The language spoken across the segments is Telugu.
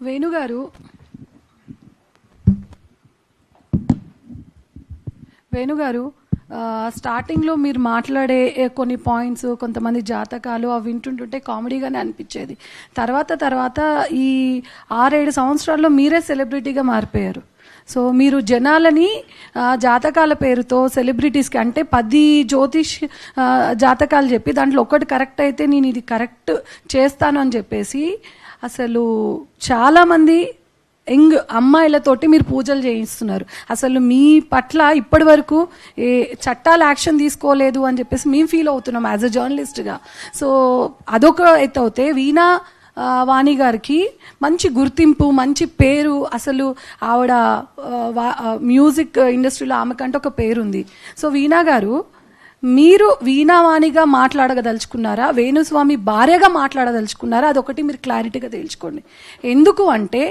వేణుగారు స్టార్టింగ్లో మీరు మాట్లాడే కొన్ని పాయింట్స్, కొంతమంది జాతకాలు అవి వింటుంటుంటే కామెడీగానే అనిపించేది. తర్వాత ఈ 6-7 సంవత్సరాల్లో మీరే సెలబ్రిటీగా మారిపోయారు. సో మీరు జనాలని జాతకాల పేరుతో సెలబ్రిటీస్కి అంటే 10 జ్యోతిష్ జాతకాలు చెప్పి దాంట్లో ఒకటి కరెక్ట్ అయితే నేను ఇది కరెక్ట్ చేస్తాను అని చెప్పేసి అసలు చాలామంది యంగ్ అమ్మాయిలతోటి మీరు పూజలు చేయిస్తున్నారు. అసలు మీ పట్ల ఇప్పటి వరకు ఏ చట్టాలు యాక్షన్ తీసుకోలేదు అని చెప్పేసి మేము ఫీల్ అవుతున్నాం యాజ్ అ జర్నలిస్ట్గా. సో అదొక ఎత్తు అవుతే వీణా వాణి గారికి మంచి గుర్తింపు, మంచి పేరు, అసలు ఆవిడ మ్యూజిక్ ఇండస్ట్రీలో ఆమెకంటే ఒక పేరుంది. సో వీణా గారు, మీరు వీణావాణిగా మాట్లాడగదలుచుకున్నారా, వేణుస్వామి భార్యగా మాట్లాడదలుచుకున్నారా? అదొకటి మీరు క్లారిటీగా తేల్చుకోండి. ఎందుకు అంటే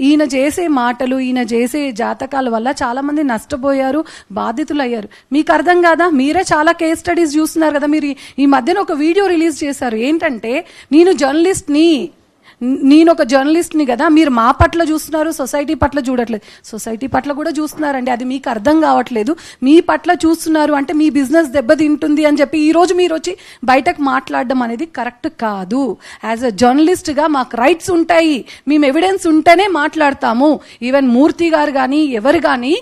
ఈయన చేసే మాటలు, ఈయన చేసే జాతకాల వల్ల చాలామంది నష్టపోయారు, బాధితులు అయ్యారు. మీకు అర్థం కాదా? మీరే చాలా కేస్ స్టడీస్ చూస్తున్నారు కదా. మీరు ఈ మధ్యన ఒక వీడియో రిలీజ్ చేశారు. ఏంటంటే నేను ఒక జర్నలిస్ట్ని కదా, మీరు మా పట్ల చూస్తున్నారు, సొసైటీ పట్ల చూడట్లేదు. సొసైటీ పట్ల కూడా చూస్తున్నారండి, అది మీకు అర్థం కావట్లేదు. మీ పట్ల చూస్తున్నారు అంటే మీ బిజినెస్ దెబ్బతింటుంది అని చెప్పి ఈరోజు మీరు వచ్చి బయటకు మాట్లాడడం అనేది కరెక్ట్ కాదు. యాజ్ అ జర్నలిస్ట్గా మాకు రైట్స్ ఉంటాయి, మేము ఎవిడెన్స్ ఉంటేనే మాట్లాడతాము. ఈవెన్ మూర్తి గారు కానీ ఎవరు కానీ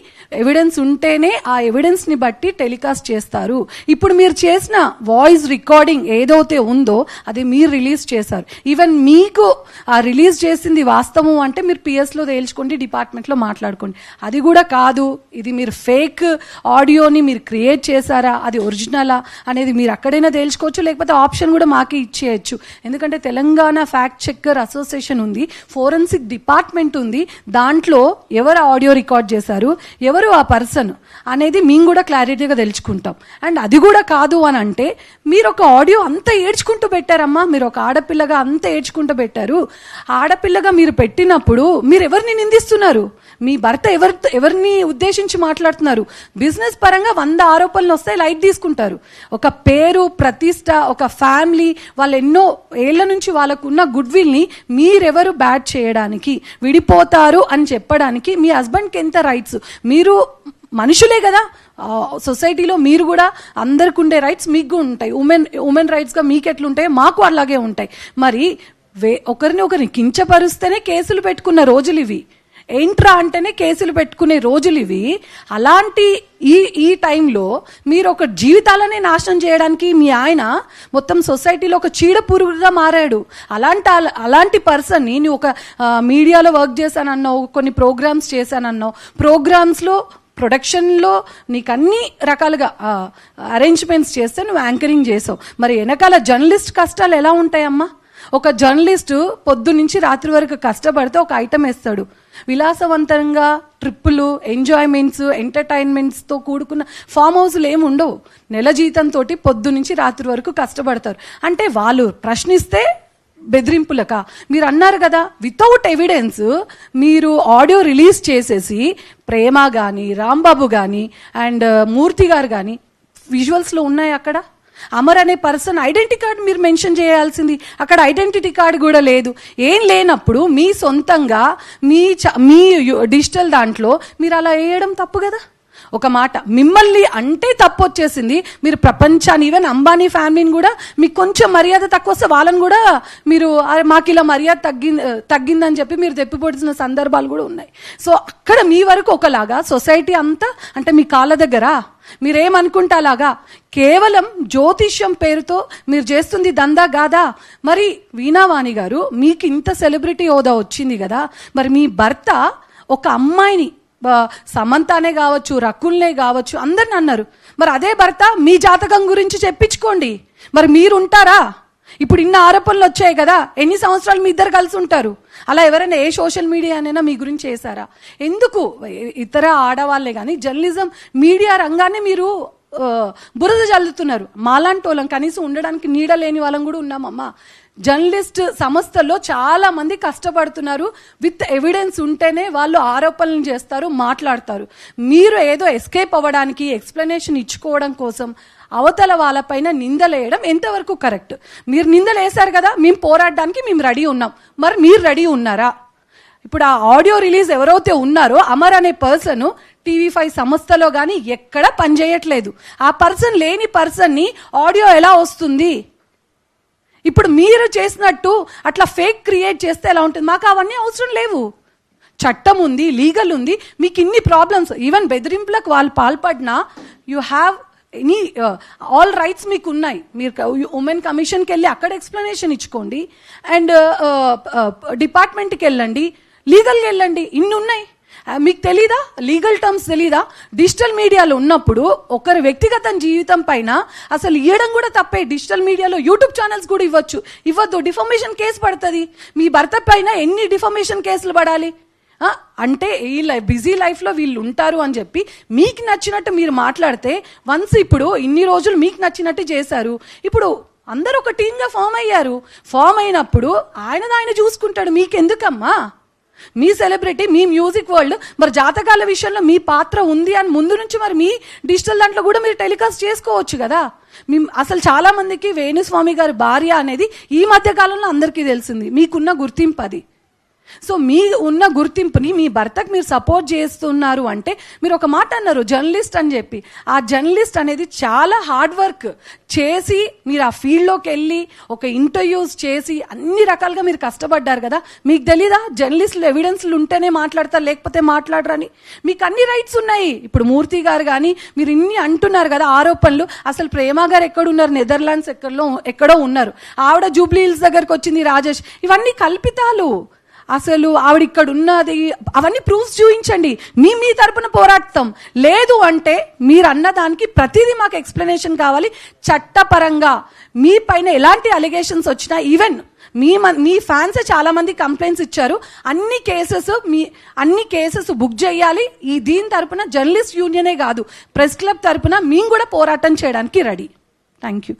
ఎవిడెన్స్ ఉంటేనే ఆ ఎవిడెన్స్ని బట్టి టెలికాస్ట్ చేస్తారు. ఇప్పుడు మీరు చేసిన వాయిస్ రికార్డింగ్ ఏదైతే ఉందో అది మీరు రిలీజ్ చేశారు. ఈవెన్ మీకు ఆ రిలీజ్ చేసింది వాస్తవం అంటే మీరు పిఎస్లో తేల్చుకోండి, డిపార్ట్మెంట్లో మాట్లాడుకోండి. అది కూడా కాదు, ఇది మీరు ఫేక్ ఆడియోని మీరు క్రియేట్ చేశారా, అది ఒరిజినలా అనేది మీరు అక్కడైనా తేల్చుకోవచ్చు, లేకపోతే ఆప్షన్ కూడా మాకే ఇచ్చేయచ్చు. ఎందుకంటే తెలంగాణ ఫ్యాక్ట్ చెక్కర్ అసోసియేషన్ ఉంది, ఫోరెన్సిక్ డిపార్ట్మెంట్ ఉంది. దాంట్లో ఎవరు ఆడియో రికార్డ్ చేశారు, ఎవరు ఆ పర్సన్ అనేది మేము కూడా క్లారిటీగా తెలుసుకుంటాం. అండ్ అది కూడా కాదు అని అంటే మీరు ఒక ఆడియో అంతా ఏడ్చుకుంటూ పెట్టారమ్మా, మీరు ఒక ఆడపిల్లగా అంతా ఏడ్చుకుంటూ పెట్టారు. ఆడపిల్లగా మీరు పెట్టినప్పుడు మీరు ఎవరిని నిందిస్తున్నారు? మీ భర్త ఎవరిని ఉద్దేశించి మాట్లాడుతున్నారు? బిజినెస్ పరంగా 100 ఆరోపణలు వస్తాయి, లైట్ తీసుకుంటారు. ఒక పేరు, ప్రతిష్ట, ఒక ఫ్యామిలీ, వాళ్ళు ఎన్నో ఏళ్ల నుంచి వాళ్ళకున్న గుడ్ విల్ని మీరెవరు బ్యాడ్ చేయడానికి, విడిపోతారు అని చెప్పడానికి మీ హస్బెండ్కి ఎంత రైట్స్? మీరు మనుషులే కదా, సొసైటీలో మీరు కూడా అందరికి ఉండే రైట్స్ మీకు ఉంటాయి. ఉమెన్ రైట్స్గా మీకు ఎట్లుంటాయో మాకు అలాగే ఉంటాయి. మరి ఒకరిని కించపరుస్తేనే కేసులు పెట్టుకున్న రోజులు ఇవి, ఏంట్రా అంటేనే కేసులు పెట్టుకునే రోజులు ఇవి. అలాంటి ఈ టైంలో మీరు ఒక జీవితాలనే నాశనం చేయడానికి మీ ఆయన మొత్తం సొసైటీలో ఒక చీడ పురుగుగా మారాడు. అలాంటి పర్సన్ని నువ్వు ఒక మీడియాలో వర్క్ చేశానన్నావు, కొన్ని ప్రోగ్రామ్స్ చేశానన్నావు, ప్రోగ్రామ్స్లో ప్రొడక్షన్లో నీకు అన్ని రకాలుగా అరేంజ్మెంట్స్ చేస్తే నువ్వు యాంకరింగ్ చేసావు. మరి వెనకాల జర్నలిస్ట్ కష్టాలు ఎలా ఉంటాయమ్మా? ఒక జర్నలిస్టు పొద్దు నుంచి రాత్రి వరకు కష్టపడితే ఒక ఐటమ్ వేస్తాడు. విలాసవంతంగా ట్రిప్పులు, ఎంజాయ్మెంట్స్, ఎంటర్టైన్మెంట్స్తో కూడుకున్న ఫామ్ హౌస్లు ఏమి ఉండవు. నెల జీతంతో పొద్దు నుంచి రాత్రి వరకు కష్టపడతారు. అంటే వాళ్ళు ప్రశ్నిస్తే బెదిరింపులక? మీరు అన్నారు కదా, వితౌట్ ఎవిడెన్స్ మీరు ఆడియో రిలీజ్ చేసేసి ప్రేమ కానీ, రాంబాబు కానీ అండ్ మూర్తి గారు కానీ విజువల్స్లో ఉన్నాయి. అక్కడ అమర్ అనే పర్సన్ ఐడెంటిటీ కార్డు మీరు మెన్షన్ చేయాల్సింది, అక్కడ ఐడెంటిటీ కార్డు కూడా లేదు. ఏం లేనప్పుడు మీ సొంతంగా మీ డిజిటల్ దాంట్లో మీరు అలా వేయడం తప్పు కదా. ఒక మాట మిమ్మల్ని అంటే తప్పు వచ్చేసింది. మీరు ప్రపంచాన్ని, ఈవెన్ అంబానీ ఫ్యామిలీని కూడా మీకు కొంచెం మర్యాద తక్కువ వస్తే వాళ్ళని కూడా మీరు మాకు ఇలా మర్యాద తగ్గిందని చెప్పి మీరు తెప్పిపొడిచిన సందర్భాలు కూడా ఉన్నాయి. సో అక్కడ మీ వరకు ఒకలాగా, సొసైటీ అంతా అంటే మీ కాళ్ళ దగ్గర మీరేమనుకుంటా అలాగా. కేవలం జ్యోతిష్యం పేరుతో మీరు చేస్తుంది దందా కాదా? మరి వీణావాణి గారు, మీకు ఇంత సెలబ్రిటీ హోదా వచ్చింది కదా, మరి మీ భర్త ఒక అమ్మాయిని, సమంతానే కావచ్చు, రకుల్నే కావచ్చు, అందరిని అన్నారు. మరి అదే భర్త మీ జాతకం గురించి చెప్పించుకోండి, మరి మీరు ఉంటారా? ఇప్పుడు ఇన్ని ఆరోపణలు వచ్చాయి కదా, ఎన్ని సంవత్సరాలు మీ ఇద్దరు కలిసి ఉంటారు? అలా ఎవరైనా ఏ సోషల్ మీడియా అయినా మీ గురించి చేశారా? ఎందుకు ఇతర ఆడవాళ్లే కానీ జర్నలిజం మీడియా రంగాన్ని మీరు బురద చల్లుతున్నారు? మాలాంటి వాళ్ళం కనీసం ఉండడానికి నీడ లేని వాళ్ళం కూడా ఉన్నామమ్మా. జర్నలిస్ట్ సంస్థల్లో చాలా మంది కష్టపడుతున్నారు. విత్ ఎవిడెన్స్ ఉంటేనే వాళ్ళు ఆరోపణలు చేస్తారు, మాట్లాడతారు. మీరు ఏదో ఎస్కేప్ అవ్వడానికి, ఎక్స్ప్లెనేషన్ ఇచ్చుకోవడం కోసం అవతల వాళ్ళపైన నిందలేయడం ఎంతవరకు కరెక్ట్? మీరు నిందలు వేశారు కదా, మేము పోరాడడానికి మేము రెడీ ఉన్నాం, మరి మీరు రెడీ ఉన్నారా? ఇప్పుడు ఆ ఆడియో రిలీజ్ ఎవరైతే ఉన్నారో అమర్ అనే పర్సన్ TV5 సంస్థలో కానీ ఎక్కడ పనిచేయట్లేదు. ఆ పర్సన్ లేని పర్సన్ని ఆడియో ఎలా వస్తుంది? ఇప్పుడు మీరు చేసినట్టు అట్లా ఫేక్ క్రియేట్ చేస్తే ఎలా ఉంటుంది? మాకు అవన్నీ అవసరం లేవు. చట్టం ఉంది, లీగల్ ఉంది. మీకు ఇన్ని ప్రాబ్లమ్స్, ఈవెన్ బెదిరింపులకు వాళ్ళు పాల్పడినా you have any all rights మీకు ఉన్నాయి. మీరు ఉమెన్ కమిషన్కి వెళ్ళి అక్కడ ఎక్స్ప్లెనేషన్ ఇచ్చుకోండి, అండ్ డిపార్ట్మెంట్కి వెళ్ళండి, లీగల్కి వెళ్ళండి, ఇన్ని ఉన్నాయి. మీకు తెలీదా? లీగల్ టర్మ్స్ తెలీదా? డిజిటల్ మీడియాలో ఉన్నప్పుడు ఒకరి వ్యక్తిగత జీవితం పైన అసలు ఇవ్వడం కూడా తప్పే. డిజిటల్ మీడియాలో యూట్యూబ్ ఛానల్స్ కూడా ఇవ్వద్దు. డిఫమేషన్ కేసు పడుతుంది. మీ భర్త పైన ఎన్ని డిఫమేషన్ కేసులు పడాలి? అంటే ఈ బిజీ లైఫ్లో వీళ్ళు ఉంటారు అని చెప్పి మీకు నచ్చినట్టు మీరు మాట్లాడితే, వన్స్ ఇప్పుడు ఇన్ని రోజులు మీకు నచ్చినట్టు చేశారు, ఇప్పుడు అందరూ ఒక టీమ్గా ఫామ్ అయ్యారు. ఫామ్ అయినప్పుడు ఆయన చూసుకుంటాడు. మీకెందుకమ్మా? మీ సెలబ్రిటీ, మీ మ్యూజిక్ వరల్డ్, మరి జాతకాల విషయంలో మీ పాత్ర ఉంది అని ముందు నుంచి మరి మీ డిజిటల్ దాంట్లో కూడా మీరు టెలికాస్ట్ చేసుకోవచ్చు కదా. అసలు చాలా మందికి వేణుస్వామి గారి భార్య అనేది ఈ మధ్య కాలంలో అందరికీ తెలిసింది. మీకున్న గుర్తింపు అది. సో మీ ఉన్న గుర్తింపుని మీ భర్తకు మీరు సపోర్ట్ చేస్తున్నారు అంటే, మీరు ఒక మాట అన్నారు జర్నలిస్ట్ అని చెప్పి. ఆ జర్నలిస్ట్ అనేది చాలా హార్డ్ వర్క్ చేసి మీరు ఆ ఫీల్డ్లోకి వెళ్ళి ఒక ఇంటర్వ్యూస్ చేసి అన్ని రకాలుగా మీరు కష్టపడ్డారు కదా. మీకు తెలీదా జర్నలిస్టులు ఎవిడెన్స్లు ఉంటేనే మాట్లాడతారు, లేకపోతే మాట్లాడరని? మీకు అన్ని రైట్స్ ఉన్నాయి. ఇప్పుడు మూర్తి గారు కానీ మీరు ఇన్ని అంటున్నారు కదా ఆరోపణలు. అసలు ప్రేమ గారు ఎక్కడున్నారు? నెదర్లాండ్స్ ఎక్కడో ఉన్నారు. ఆవిడ జూబ్లీ హిల్స్ దగ్గరకు వచ్చింది, రాజేష్. ఇవన్నీ కల్పితాలు. అసలు ఆవిడ ఇక్కడ ఉన్నది అవన్నీ ప్రూఫ్స్ చూపించండి. మీ తరపున పోరాడతాం. లేదు అంటే మీరు అన్నదానికి ప్రతిదీ మాకు ఎక్స్ప్లెనేషన్ కావాలి. చట్టపరంగా మీ పైన ఎలాంటి అలిగేషన్స్ వచ్చినా, ఈవెన్ మీ ఫ్యాన్స్ చాలా మంది కంప్లైంట్స్ ఇచ్చారు. అన్ని కేసెస్ బుక్ చేయాలి. దీని తరపున జర్నలిస్ట్ యూనియనే కాదు, ప్రెస్ క్లబ్ తరపున మేము కూడా పోరాటం చేయడానికి రెడీ. Thank you.